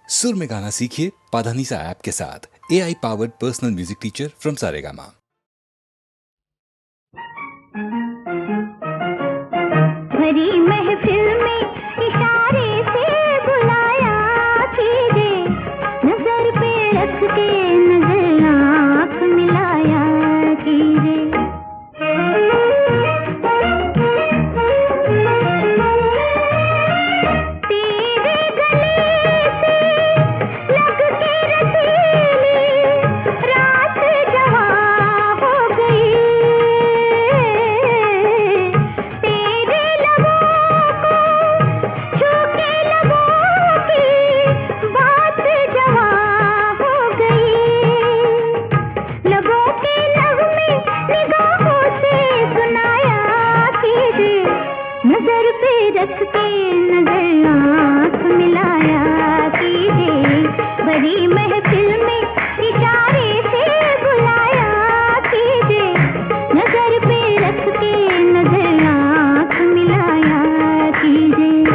सुर में गाना सीखिए पाधानीसा ऐप के साथ। AI powered personal music teacher from Saregama. भरी महफिल में इशारे से बुलाया कीजे, नजर पे रख के नजर आँख मिलाया कीजे। तेरे गले से लग के रसीली रात जवां हो गई। तेरे लबों को छू के लबों की बात जवां हो गई। लबों के नगमे निगाहों से सुनाया कीजिए, नजर पे रख के नजर आँख मिलाया कीजिए। बड़ी महफिल में इशारे से बुलाया कीजिए, नजर पे रख के नजर आँख मिलाया कीजिए।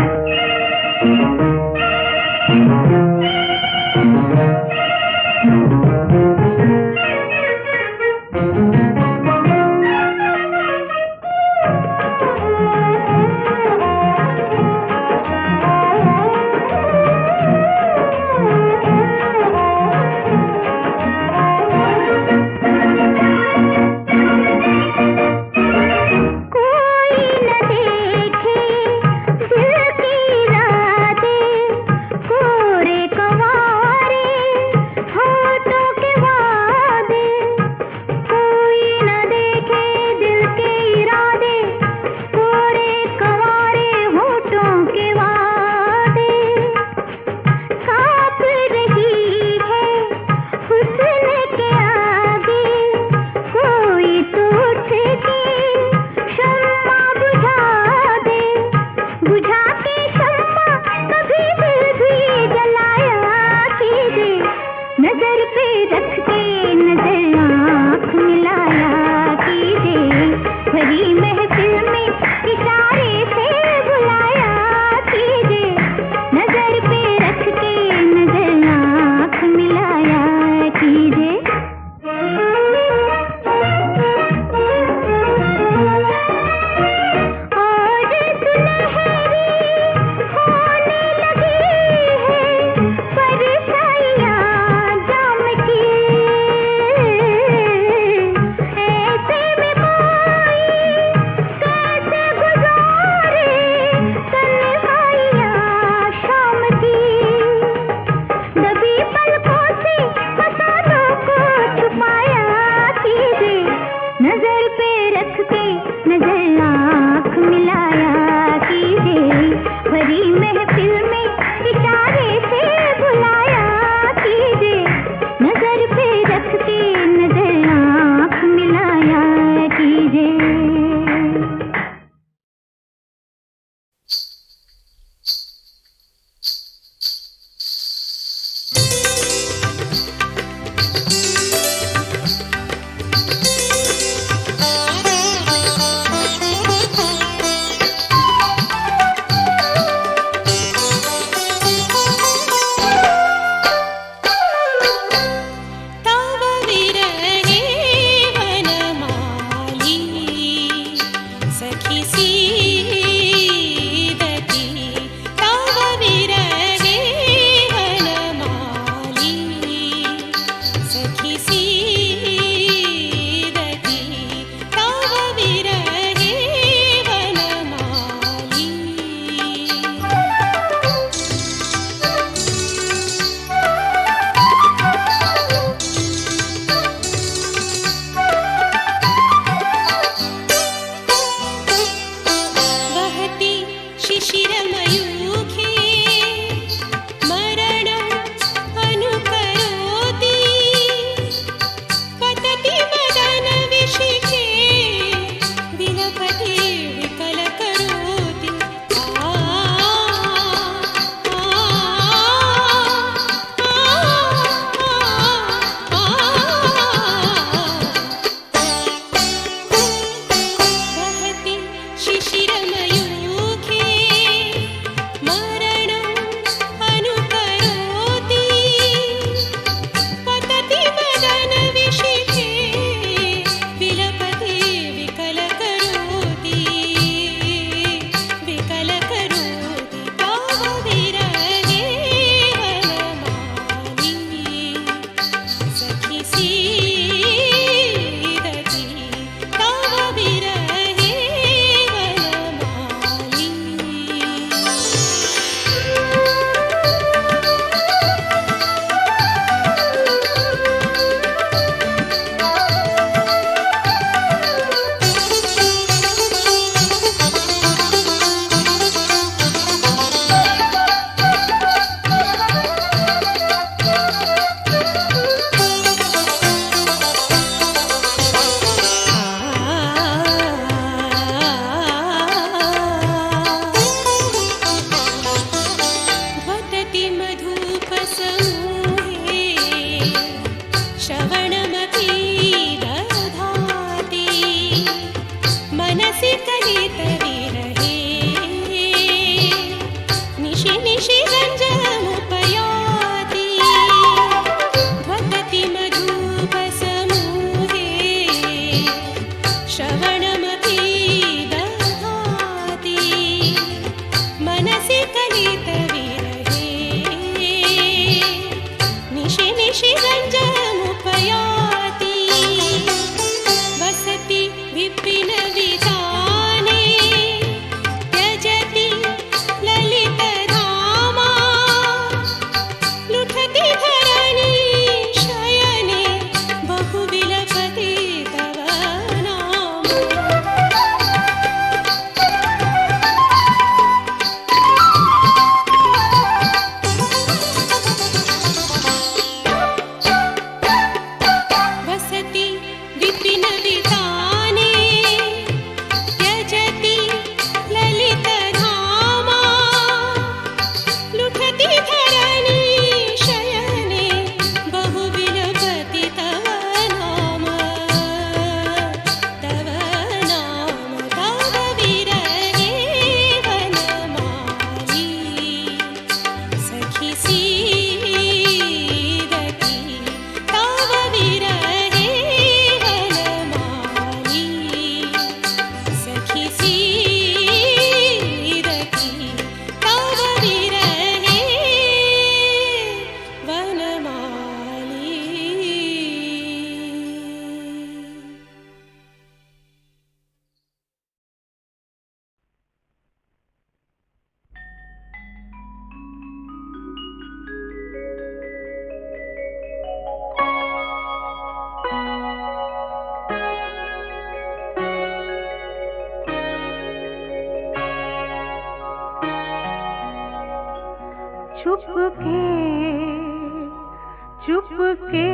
चुपके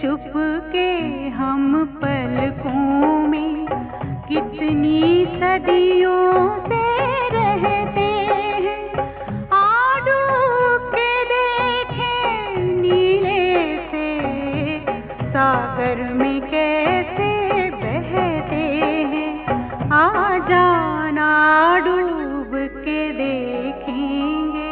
चुपके हम पलकों में कितनी सदियों से रहते हैं। आ डूब के देखें नीले से सागर में कैसे बहते हैं। आ जाना डूब के देखेंगे।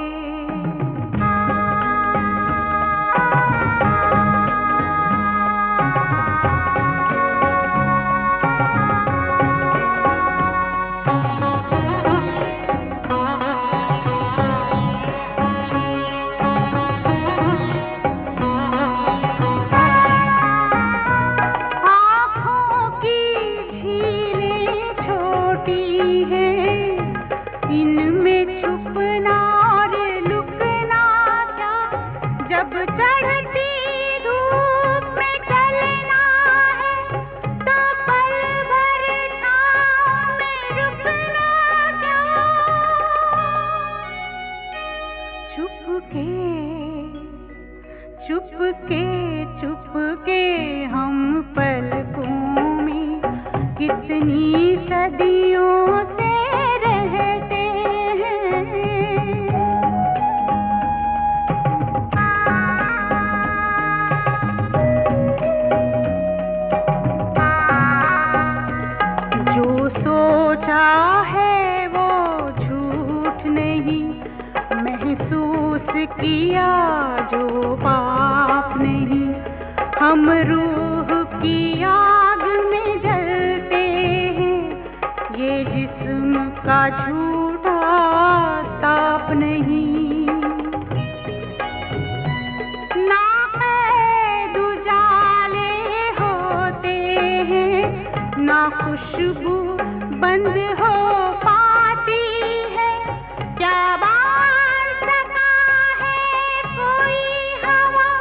चुपके चुपके हम पलकों में कितनी सदियों से रहते हैं। जो सोचा है वो झूठ नहीं, महसूस किया जो पाप नहीं। हम रूह की आग में जलते हैं, ये जिस्म का झूठा ताप नहीं। ना कैद उजाले होते हैं, ना खुशबू बंद हो पाती है। क्या बार सका है कोई हवा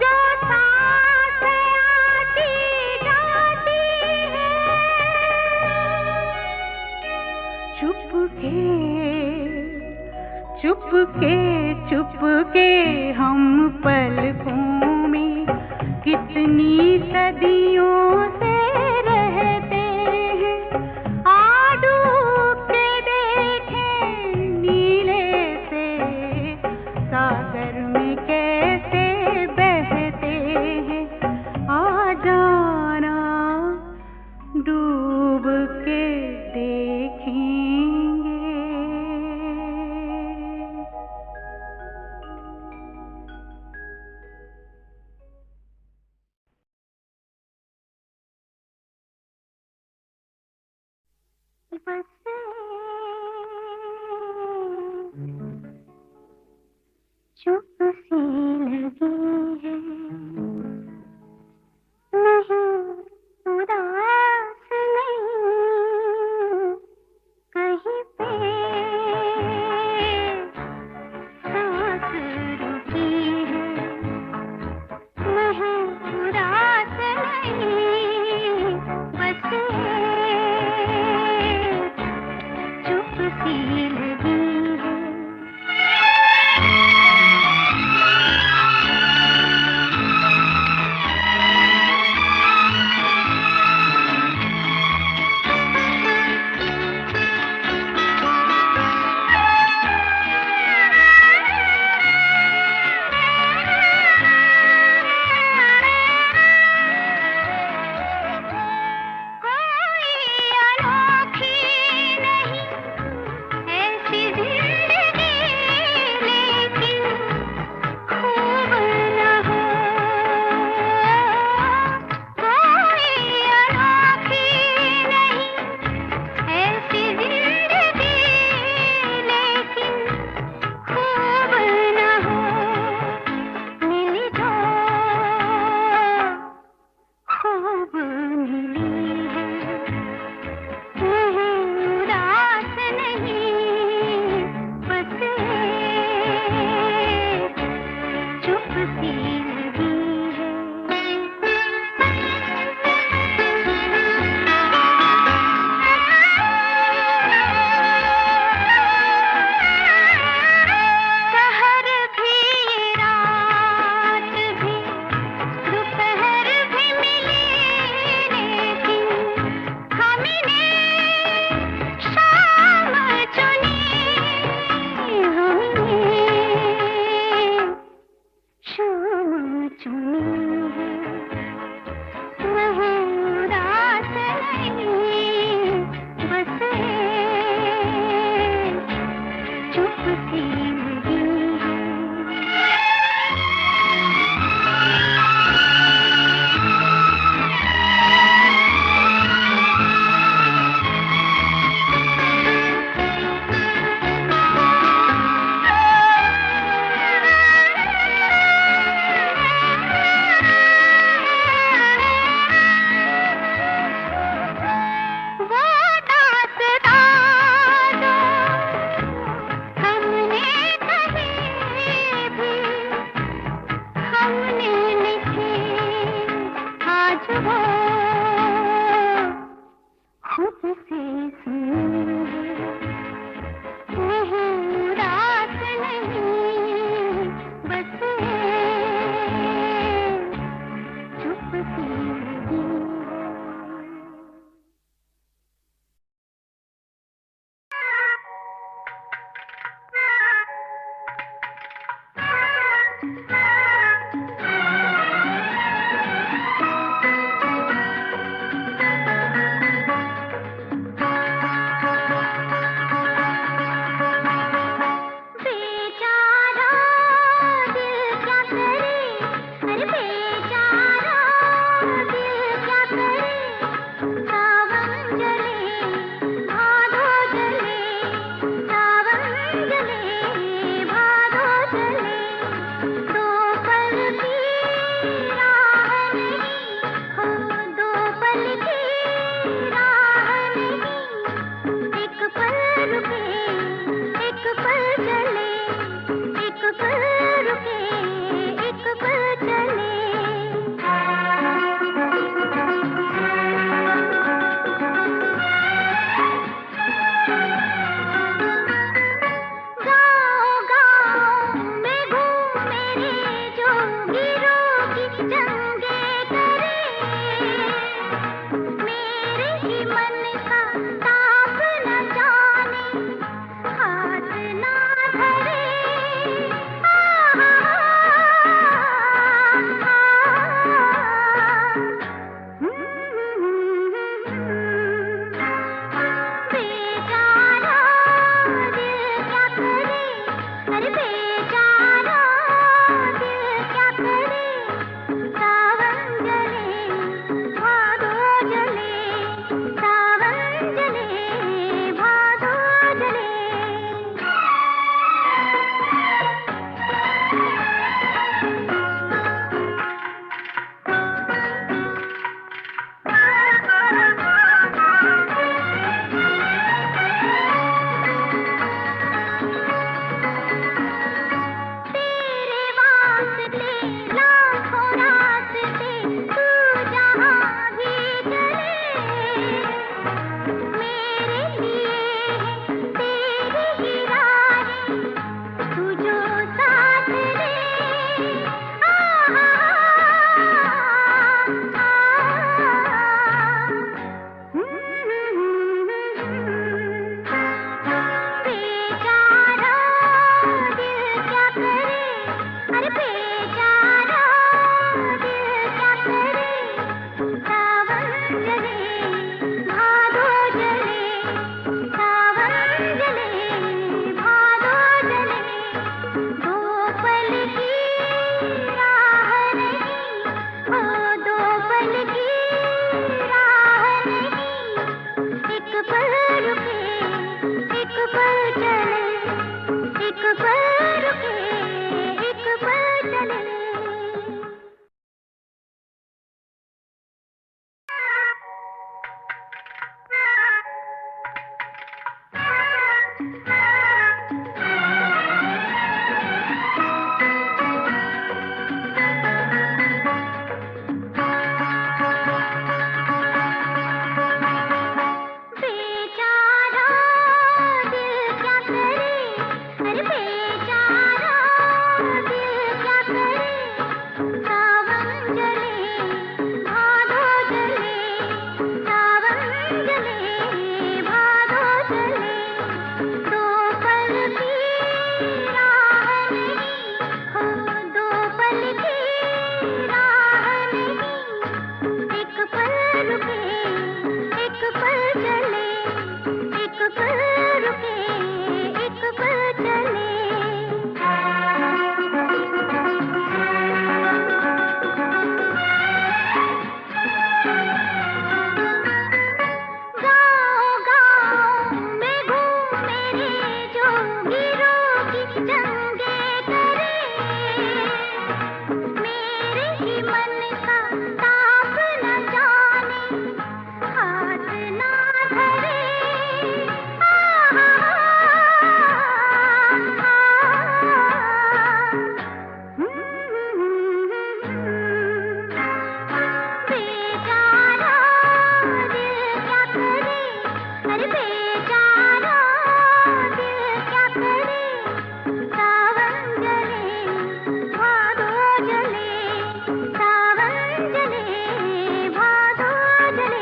जो सांस आती जाती है। चुपके चुपके चुपके हम पलकों में कितनी सदियों से रहते हैं। आ डूब के देखें नीले से सागर में कैसे बहते हैं। आ जाना डूब के देखेंगे। बस चुप सी लगी है, नहीं उदास नहीं, कहीं पे सांस रुकी है। नहीं उदास नहीं, बस चुप सी लगी है। अरे बेचारा दिल क्या करे, सावन जले भादो जले, सावन जले भादो जले, दो पल की राह नहीं, ओ दो पल की राह नहीं, एक पल रुके एक पल चले, एक पल रुके एक पल चले। बेचारा दिल क्या करे, अरे बेचारा दिल क्या करे, सावन जले भादो जले, सावन जले भादो जले, दो पल की राह नहीं, हो दो पल की राह नहीं, एक पल रुके एक पल चले, एक पल रुके एक पल चले। गाँव गाँव में घूमे रे जोगिरों की जंगे करे, मेरे ही मन का ताप न जाने, हाथ ना धरे, बेचारा दिल क्या करे, अरे बेचारा दिल क्या करे, सावन जले भादो जले, सावन जले भादो जले।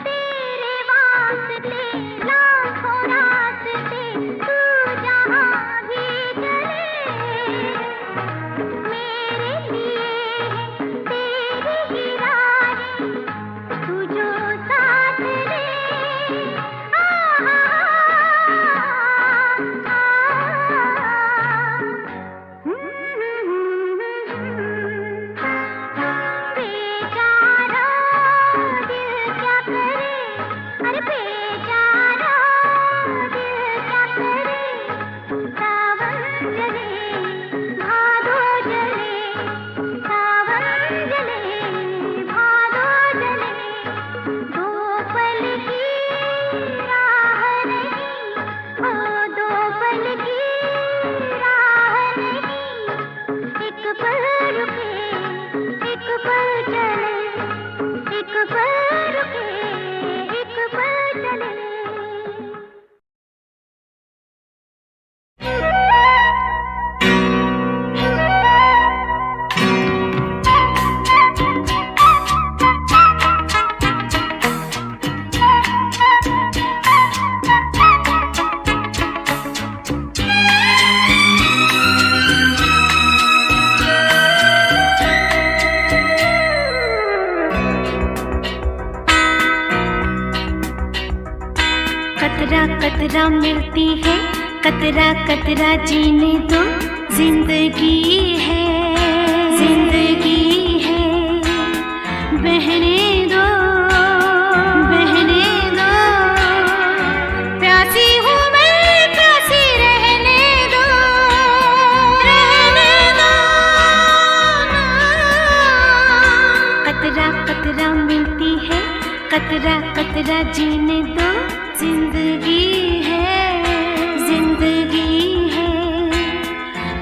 तेरे वास्ते लाखों रास्ते तू जहाँ भी चले, मेरे लिए तेरी ही राहें, तू जो साथ दे, बेचारा दिल क्या करे, अरे बेचारा दिल क्या करे, सावन जले भादो जले, सावन जले भादो जले, दो पल की राह नहीं, ओ दो पल की राह नहीं, एक पल रुके एक पल चले, एक पल रुके एक पल चले। कतरा कतरा मिलती है, कतरा कतरा जीने दो, जिंदगी है, जिंदगी है, बहने दो, बहने दो, प्यासी हूँ मैं, प्यासी रहने दो, रहने दो। कतरा कतरा मिलती है, कतरा कतरा जीने दो, जिंदगी है, जिंदगी है,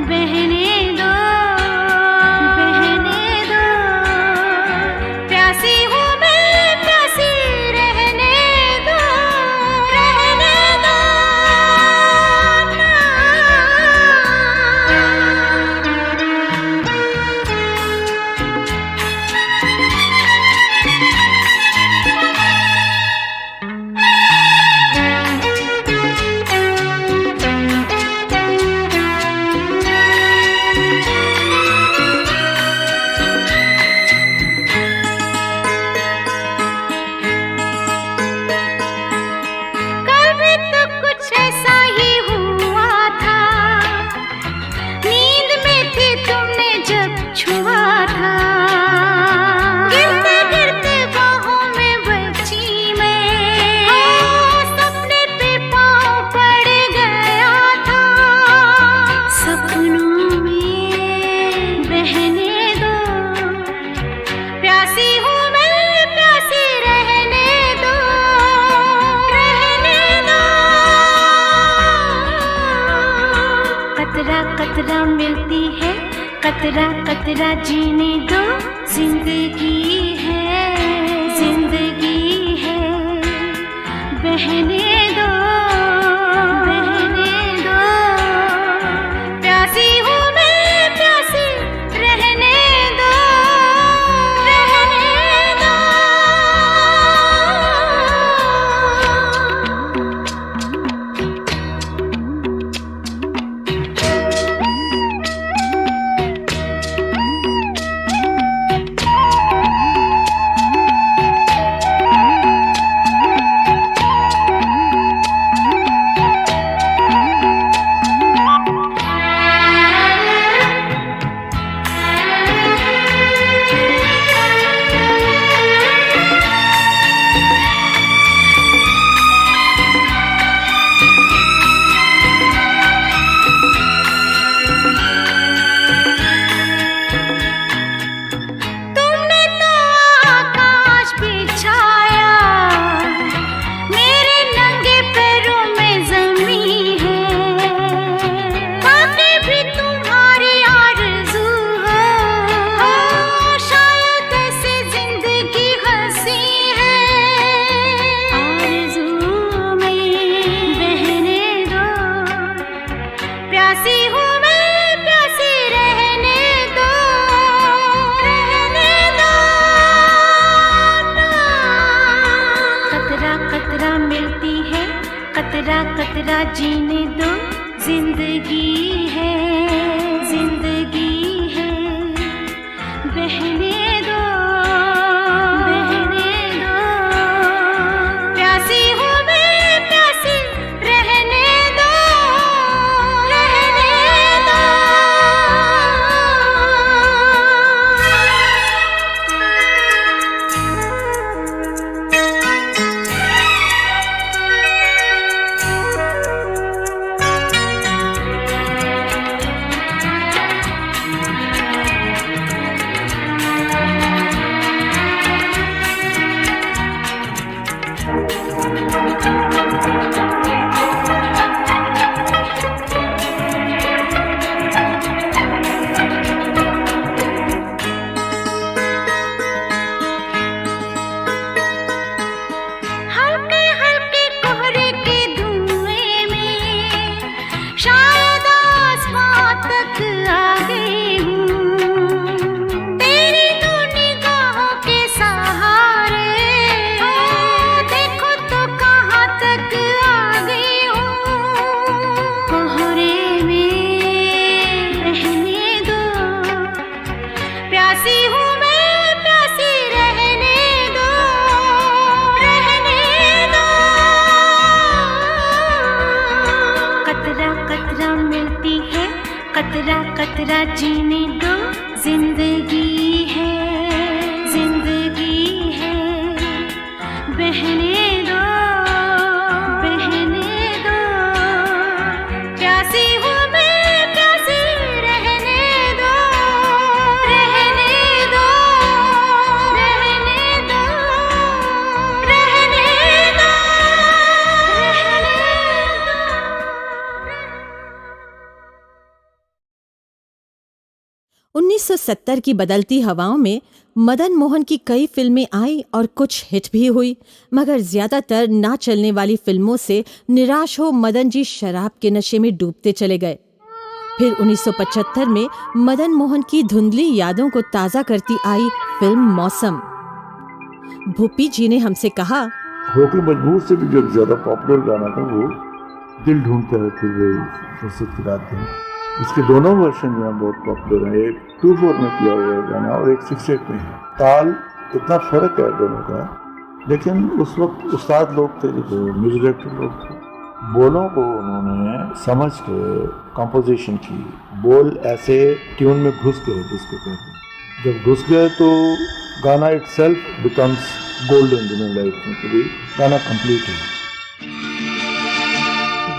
बहने दो, बहने दो, प्यासी हूँ मैं, प्यासी रहने दो, रहने दो। कतरा कतरा मिलती है, कतरा कतरा जीने दो, जिंदगी है, जिंदगी है, बहने दो, बहने दो, प्यासी हूँ मैं, प्यासी रहने दो, रहने दो। कतरा कतरा जीने दो, जिंदगी है, जिंदगी है, बहने दो, बहने दो, प्यासी हूँ मैं, प्यासी रहने दो, रहने दो। कतरा कतरा जीने दो, जिंदगी है, जिंदगी है, बहने दो, बहने दो, प्यासी हूँ मैं, प्यासी रहने दो, रहने दो, रहने दो, रहने दो, रहने दो। 1970 की बदलती हवाओं में मदन मोहन की कई फिल्में आई और कुछ हिट भी हुई, मगर ज्यादातर ना चलने वाली फिल्मों से निराश हो मदन जी शराब के नशे में डूबते चले गए। फिर 1975 में मदन मोहन की धुंधली यादों को ताज़ा करती आई फिल्म मौसम। भूपी जी ने हमसे कहा, होके मजबूर से भी जो ज़्यादा पॉपुलर गाना था वो दिल ढूंढता है फिर वे फुर्सत की रात है। इसके दोनों वर्जन जो हैं बहुत पॉपुलर हैं, एक 2/4 में किया हुआ है गाना और एक 6/8 में है। ताल इतना फ़र्क है दोनों का, लेकिन उस वक्त उस्ताद लोग थे, जो म्यूजिक डायरेक्टर लोग थे, बोलों को उन्होंने समझ के कंपोजिशन की, बोल ऐसे ट्यून में घुस गए जिसको कहते हैं। जब घुस गए तो गाना इटसेल्फ बिकम्स गोल्डन, जिन्हें लाइफ में कभी गाना कंप्लीट है।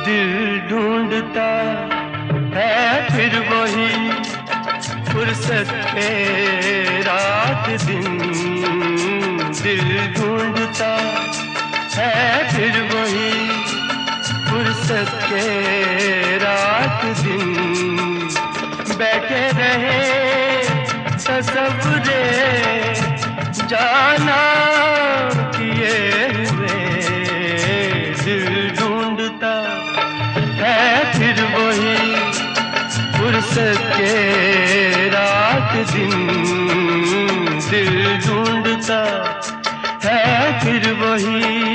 दिल ढूंढता है फिर वही फुर्सत के रात दिन, दिल ढूंढता है फिर वही फुर्सत के रात दिन। सब्रे जाना किए हुए दिल ढूंढता है फिर वही फुर्सत के रात दिन दिल ढूंढता है फिर वही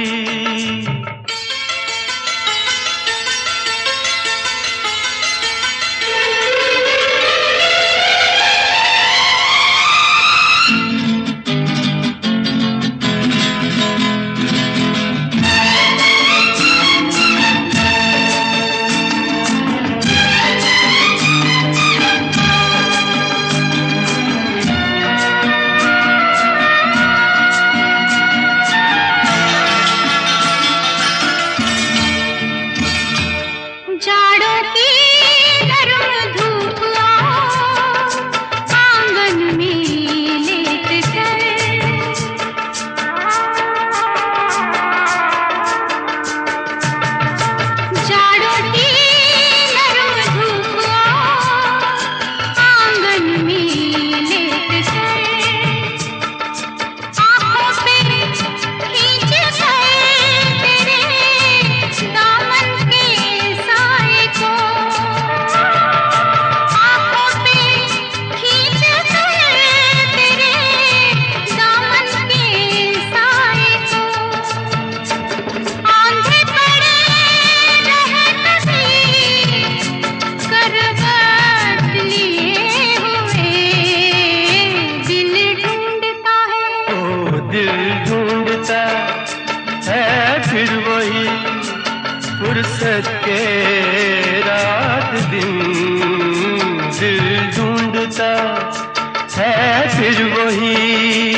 फुर्सत के रात दिन दिल ढूंढता है फिर वही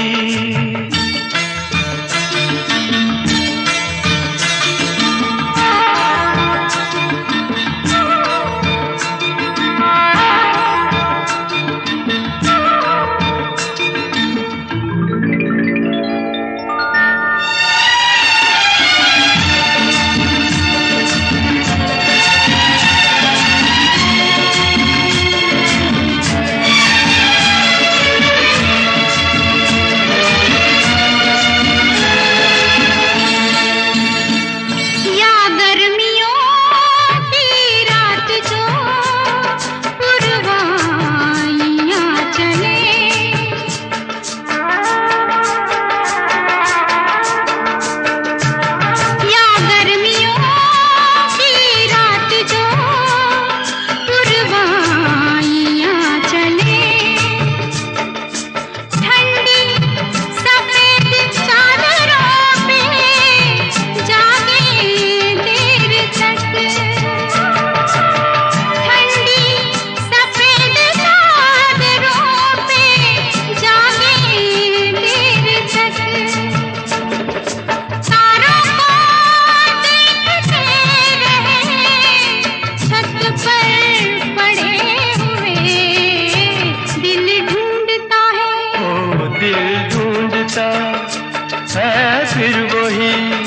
फिर वही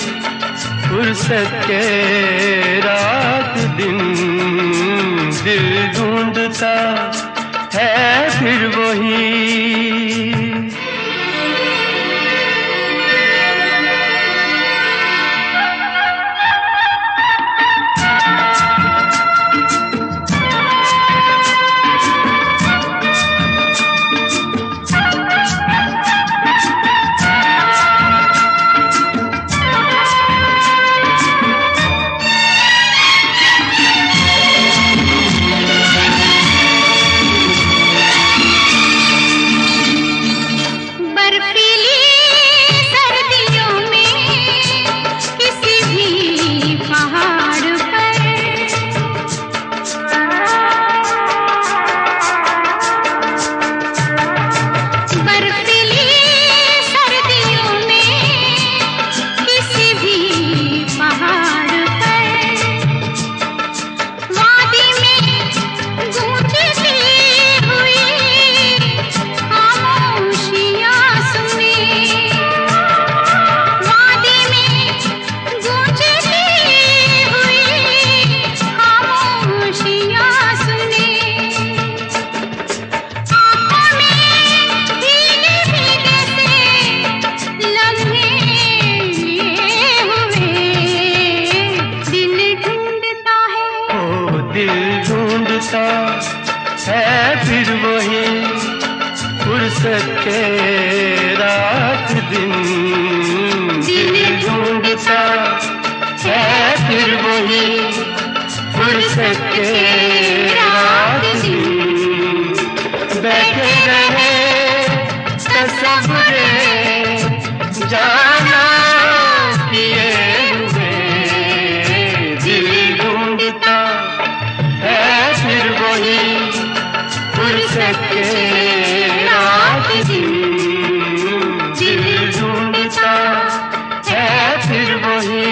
फुर्सत के रात दिन दिल ढूंढता है फिर वही है फिर वही फुर्सत के रात दिन दिल ढूंढता है फिर वही फुर्सत के रात दिन बैठे रहे तसव्वुरे जाना किए हुए दिल ढूंढता है फिर वही फुर्सत के रात दिन दिल ढूंढता है फिर वही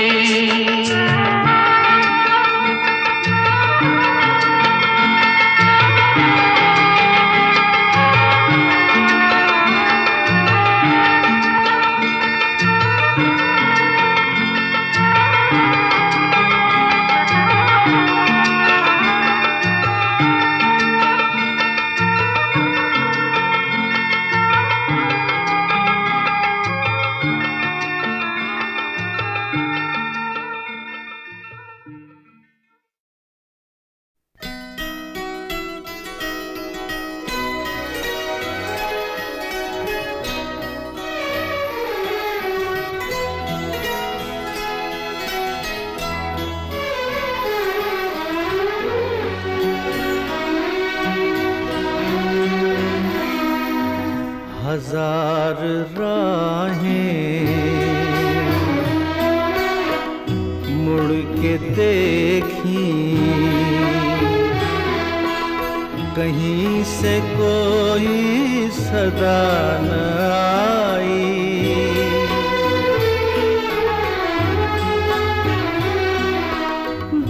हजार राहें मुड़ के देखी कहीं से कोई सदा न आई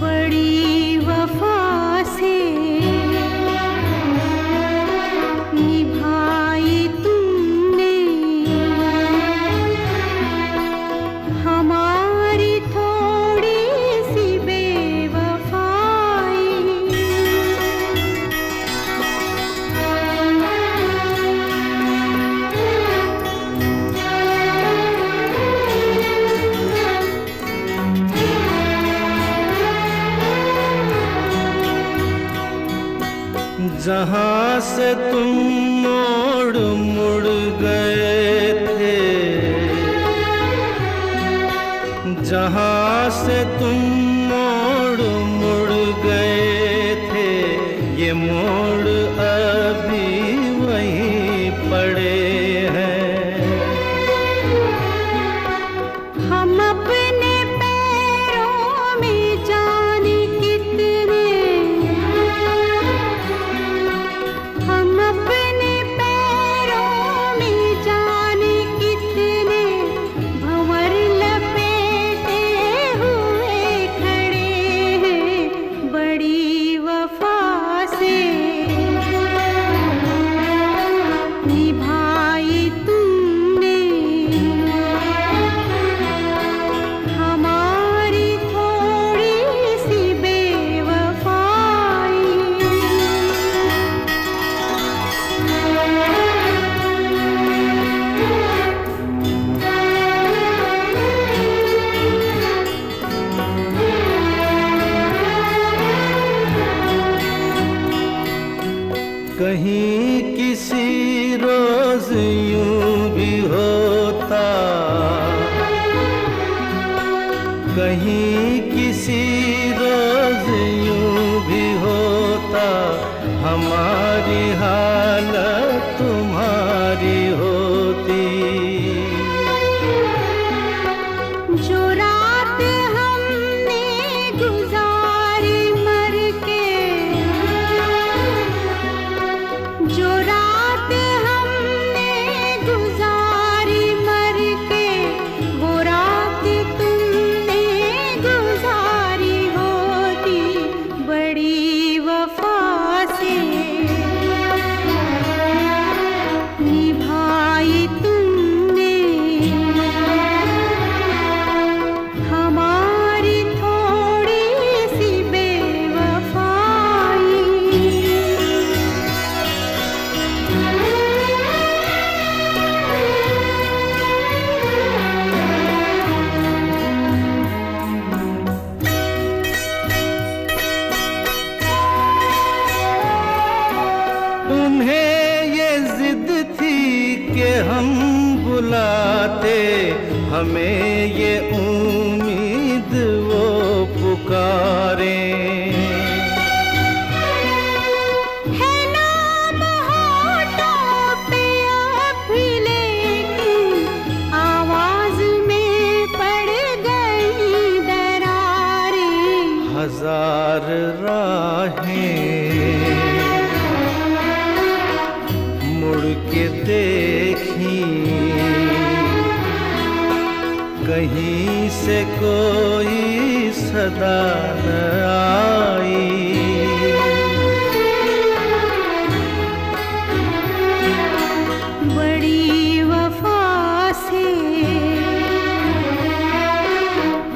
बड़ी वफा से निभाई तुमने हमारी थोड़ी सी बेवफाई जहाँ से तुम मोड़ मुड़ गए थे जहाँ से तुम मोड़ मुड़ गए थे ये मोड़ अभी वहीं पड़े हैं हम अपने पैरों में जाने कितने हम अपने पैरों में जाने कितने भंवर लपेटे हुए खड़े हैं बड़ी वफा से निभाई तुमने हमारी थोड़ी सी बेवफाई कहीं किसी रोज यूं भी होता कहीं किसी रोज यूं भी होता हमारी हालत तुम्हारी होती जो रात हमने गुजारी मर के जो रात हमने गुजारी मर के वो रात तुमने गुजारी होती बड़ी वफा से के हम बुलाते, हमें ये उम्मीद वो पुकारे। है नाम होठों पे अब भी लेकिन आवाज में पड़ गई दरारें। हजार राहें मुड़ के देखी, कहीं से कोई सदा न आई। बड़ी वफा से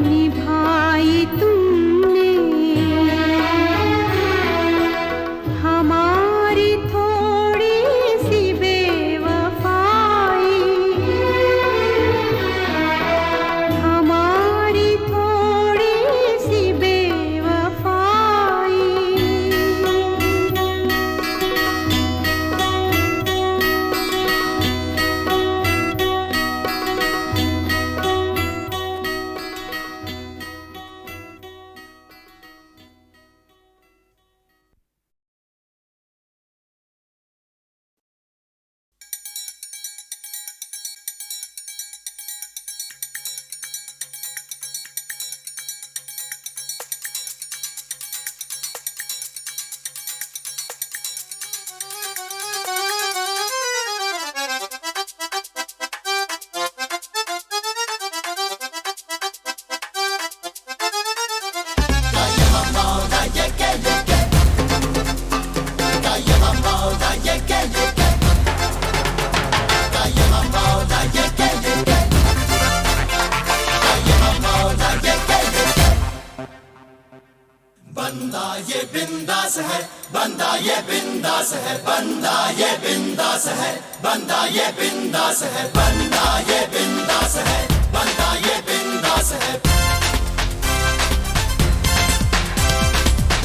निभाई तुमने हमारी थोड़ी सी बेवफाई, हमारी थोड़ी सी बेवफाई।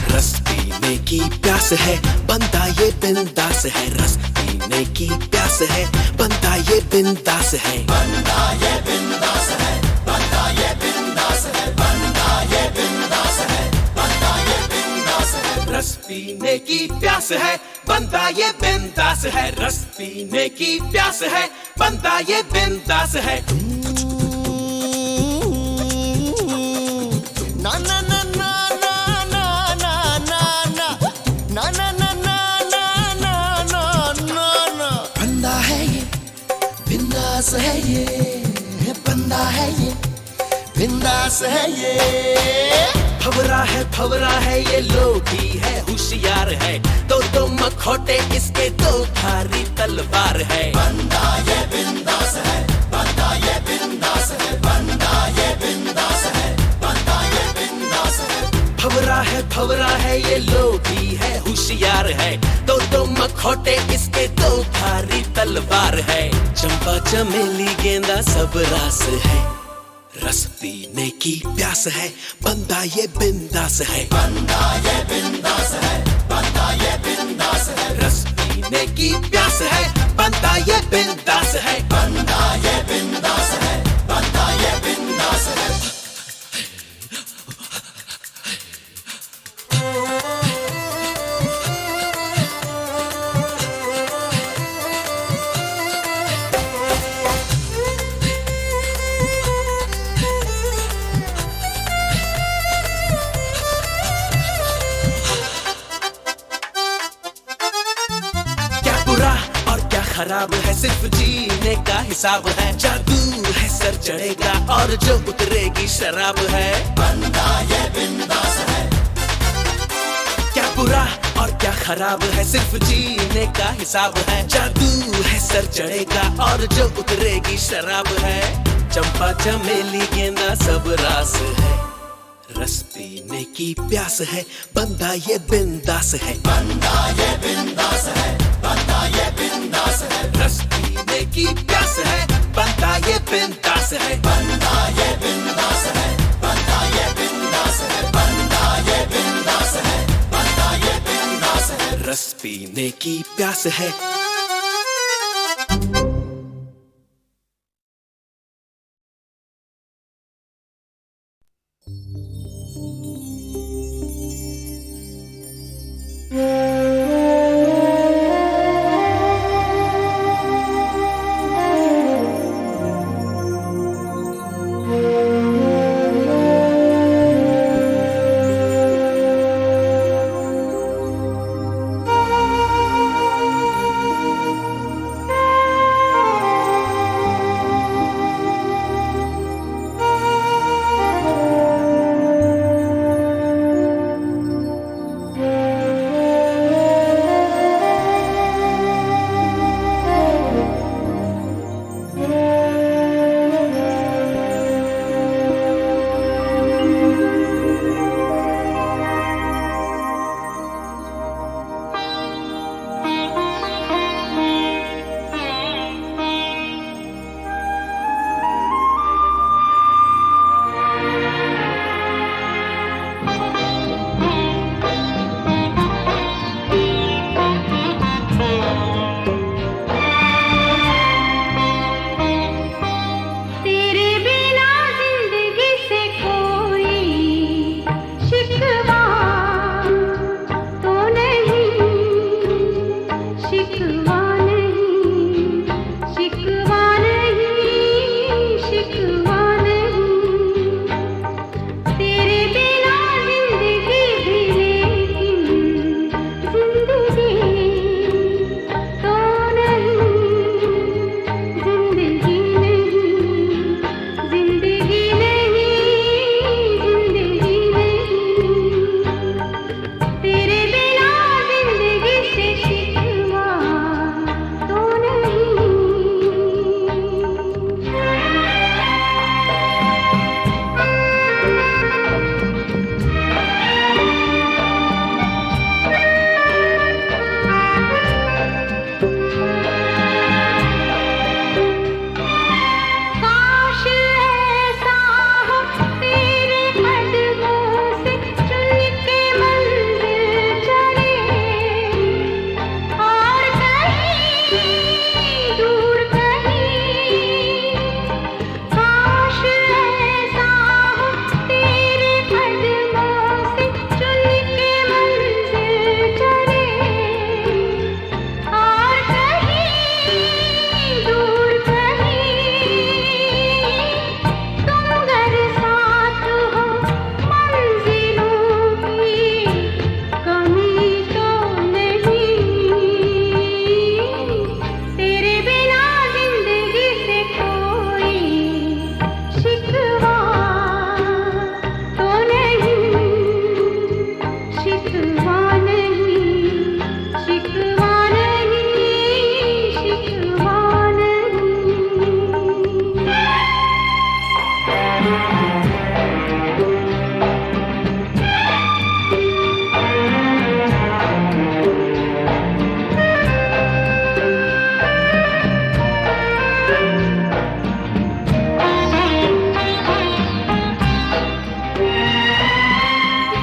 रस पीने की प्यास है, बंदा ये बिंदास है। रस पीने की प्यास है, बंदा ये बिंदास है। बंदा ये बिंदास है, बंदा ये बिंदास है, बंदा ये बिंदास है, बंदा ये बिंदास है। रस पीने की प्यास है, बंदा ये बिंदास है। रस पीने की प्यास है, बंदा ये बिंदास है। ना ना ना ना ना ना ना ना ना ना ना ना ना ना ना ना ना। बंदा है ये, बिंदास है ये, बंदा है ये, बिंदास है ये। भवरा है ये लोभी है, होशियार है। दो मखौटे इसके, दो धारी तलवार है। बंदा ये बिंदास है, बंदा ये बिंदास है, बंदा ये बिंदास है, बंदा ये बिंदास है। भवरा है ये लोभी है, होशियार है। दो मखौटे इसके, दो धारी तलवार है। चंपा चमेली गेंदा सब रास है। रस पीने की प्यास है, बंदा ये बिंदास है। बंदा ये बिंदास है, बंदा ये बिंदास है। रस पीने की प्यास है, बंदा ये बिंदास है। बंदा ये बिंदास है, बंदा ये बिंदास है। खराब है, सिर्फ जीने का हिसाब है। जादू है सर चढ़ेगा, और जो उतरेगी शराब है। बंदा ये बिंदास है। क्या बुरा और क्या खराब है, सिर्फ जीने का हिसाब है। जादू है सर चढ़ेगा, और जो उतरेगी शराब है। चंपा चमेली गेंदा सब रास है। रस पीने की प्यास है, बंदा ये बिंदास है। बंदा ये बिंदास है, बंदा ये बिंदास है। रस पीने की प्यास है, बंदा ये बिंदास है। बंदा ये बिंदास है, बंदा ये बिंदास है, बंदा ये बिंदास है, बंदा ये बिंदास है। रस पीने की प्यास है। शिकवा नहीं, शिकवा नहीं, शिकवा नहीं। तेरे बिना जिंदगी भी लेकिन जिंदगी तो नहीं, जिंदगी नहीं, जिंदगी नहीं, जिंदगी नहीं। तेरे बिना जिंदगी से शिकवा तो नहीं। काश ऐसा हो तेरे कदमों से चुन के मंजिल चले, और कहीं दूर कहीं। काश ऐसा हो तेरे कदमों से चुन के मंजिल चले, और कहीं दूर कहीं। तुम अगर साथ हो मंजिलों की कमी तो नहीं। तेरे बिना जिंदगी से कोई शिकवा तो नहीं, शिकवा नहीं, शिकवा नहीं, शिकवा नहीं।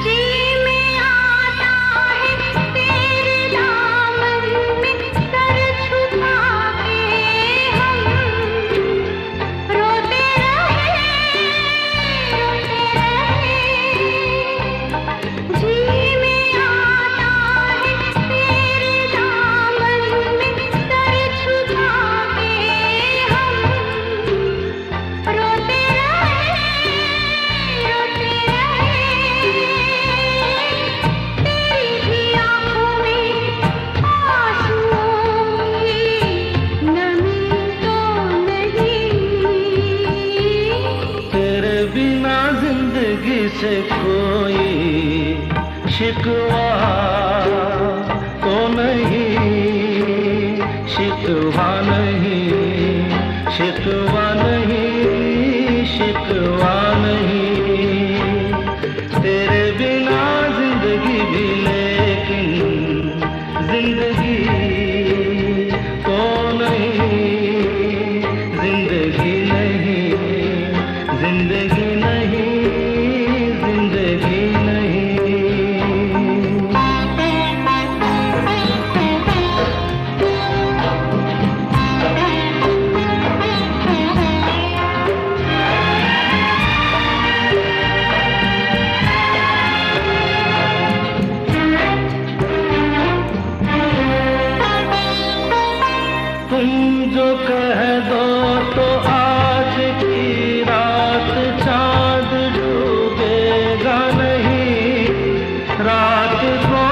जी में आता है तेरे दामन में सर छुपा के हम रोते रहे, रोते रहे। जी में आता है तेरे दामन में सर छुपा के हम रोते रहे, रोते रहे। तेरी भी आँखों में आंसुओं की नमी तो नहीं। तेरे बिना जिंदगी से कोई शिकवा तो नहीं, शिकवा नहीं, शिकवा नहीं, शिकवा नहीं। तेरे बिना जिंदगी भी लेकिन जिंदगी तो नहीं, जिंदगी नहीं, जिंदगी नहीं, जिंदगी नहीं। तुम जो कह दो तो आज की रात चांद डूबेगा नहीं, रात को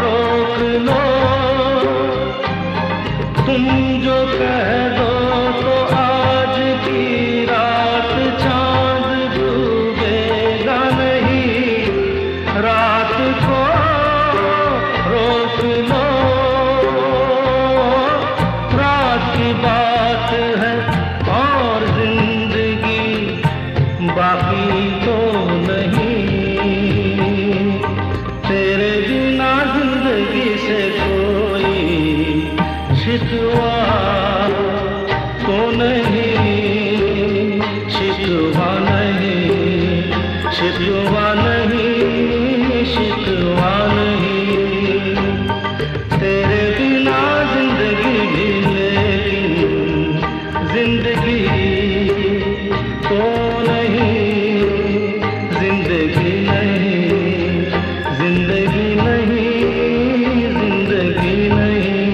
रोक लो। तुम जो कह दो तो आज की रात चांद डूबेगा नहीं, रात को रोक लो। रात की बात है और जिंदगी बाकी तो नहीं। तेरे बिना जिंदगी से कोई शिकवा तो नहीं, शिकवा नहीं, शिकवा नहीं, शिकवा नहीं। तेरे बिना जिंदगी भी लेकिन जिंदगी तो नहीं, जिंदगी नहीं, जिंदगी नहीं, जिंदगी नहीं।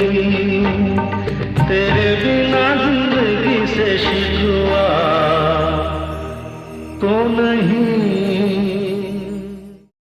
नहीं